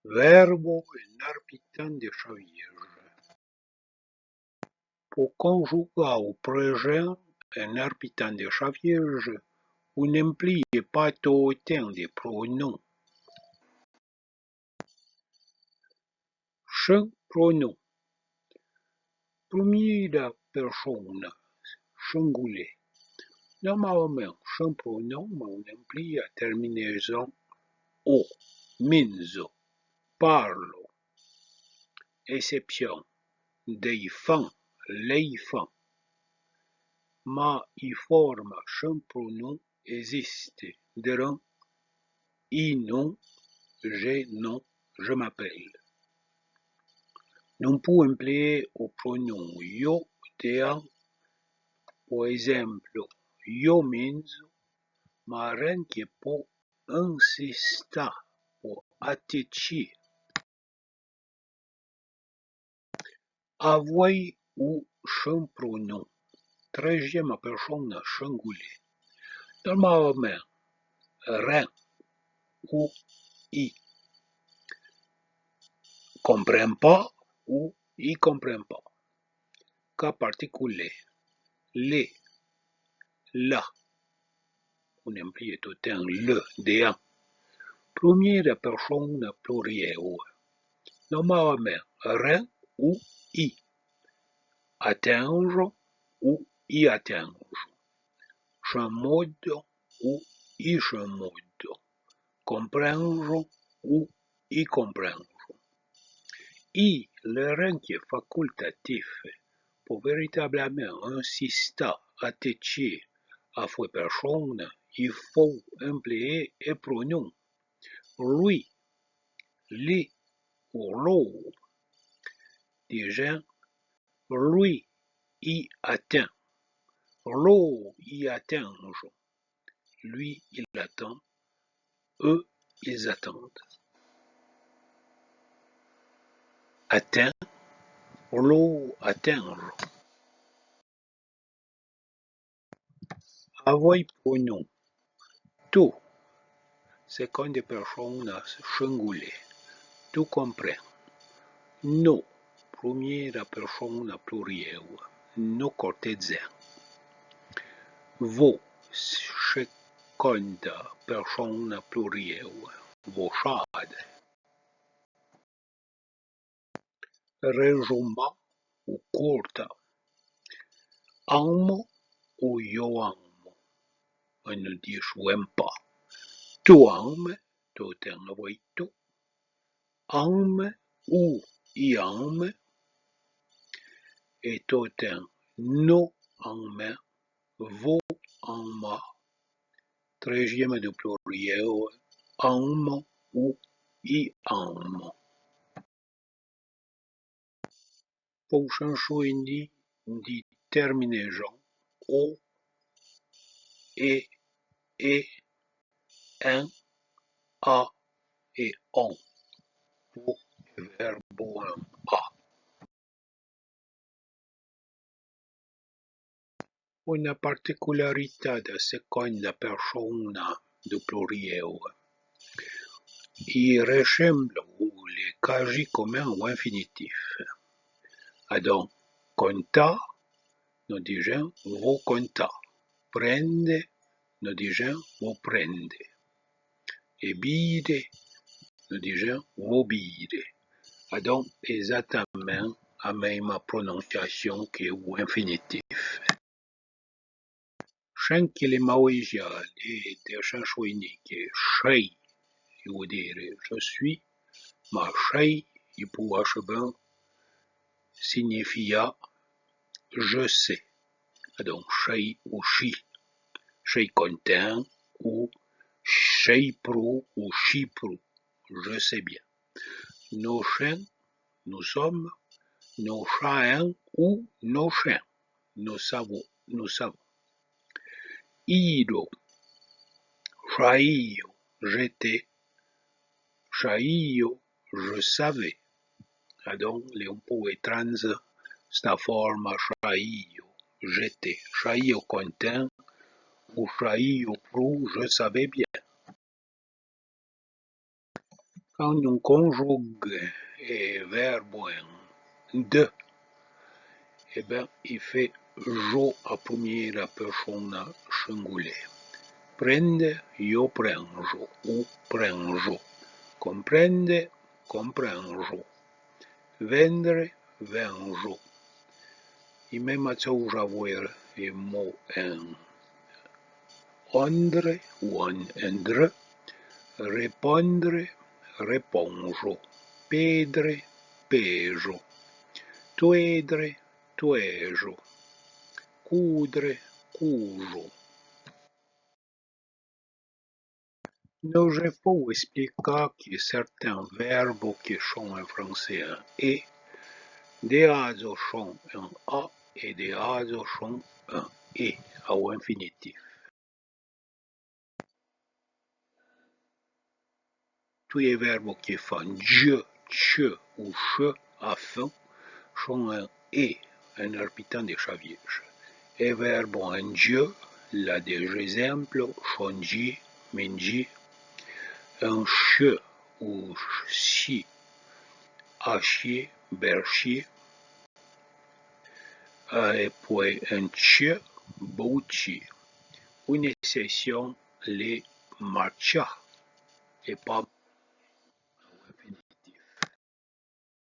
Verbo en arbitan de chaviege. Pour conjugar au présent en arbitan de chaviege, vous n'employez pas tout autant de pronoms. Cinq pronoms. Première personne singulier. Normalement, cinq pronoms on emploie à terminaison o, minzo, parlo. Exception, dei fan, lei fan. Ma i forma cinq pronoms existe diront I non, je m'appelle. Non può employer au pronom io, dean, por exemplo, io menzo, ma anche può insistir pour atticher. Avoi ou cinq pronoms. Troisième personne singulier. Normalement, ren ou I. Comprend pas ou I comprend pas. Cas particulier. Les, la. On emploie tout le temps le, dean. Première personne plurielle. Normalement, ren ou I. Atteindre ou I atteindre. Chamodo ou I chamodo. Comprendre ou I comprendre. I, le rang qui est facultatif, pour véritablement insister, attacher à fois personne, il faut employer un pronom. Lui, li ou l'eau. Déjà, lui y atteint. L'eau y atteint. Lui, il attend. Eux, ils attendent. Atteint, l'eau atteindre. Avoir pronom. Tout. Seconde personne singulier. Tout comprend. Nous. Première personne plurielle. Nos cortésiens. Vous. Seconde personne plurielle. Vos chades. Résumé ou courte. Amo ou yo amo. On ne dit même pas. Tu aimes, tu t'envoies tout. Ame ou I ame. Et tout no ame, vous ama. Troisième du pluriel, ame ou I ame. Pour changer de terminaison o, e, en, a et on. Pour le verbe a. Una particolarità da seconda persona du pluriel. Il ressemble les quasi communs au infinitif. Donc, conta, nous disons vous conta. Prende, nous disons vous prende. Et bide, nous disons vous bide. Donc, exactement la même prononciation que l'infinitif. Chaque élément égal et de chaque unique, chez, il veut dire je suis, mais chez, il peut bien signifier je sais. Donc, chez ou chi, chez content ou chez pro ou chi pro, je sais bien. Nos chiens, nous sommes, nos chiens ou nos chiens, nous savons, nous savons. Ido, chaio, j'étais, chaio, je savais. Donc, on peut trans sta forma chaio, j'étais, chaio content ou chaio pro, je savais bien. Quand on conjugue un verbe en de, eh ben, il fait je à première personne singulière. Prende, io prendo, ou prendo. Comprende, comprendo. Vendre, vendo. E mesmo até o avoir e mo en ondre, ou en endre, répondre, réponjo. Pedre, pejo. Tuedre, tuejo. Coudre, coujo. Nous, je peux expliquer que certains verbes qui sont en français en et, des autres sont en a et des autres sont en et, au infinitif. Tous les verbes qui font je, che ou che à fin sont en et, en répétant des chavièges. Les verbes en Dieu, là des exemples, changer, manger, un che ou chi, achier, berchier, et puis un che, bouchier. Une exception, les marcha, et pas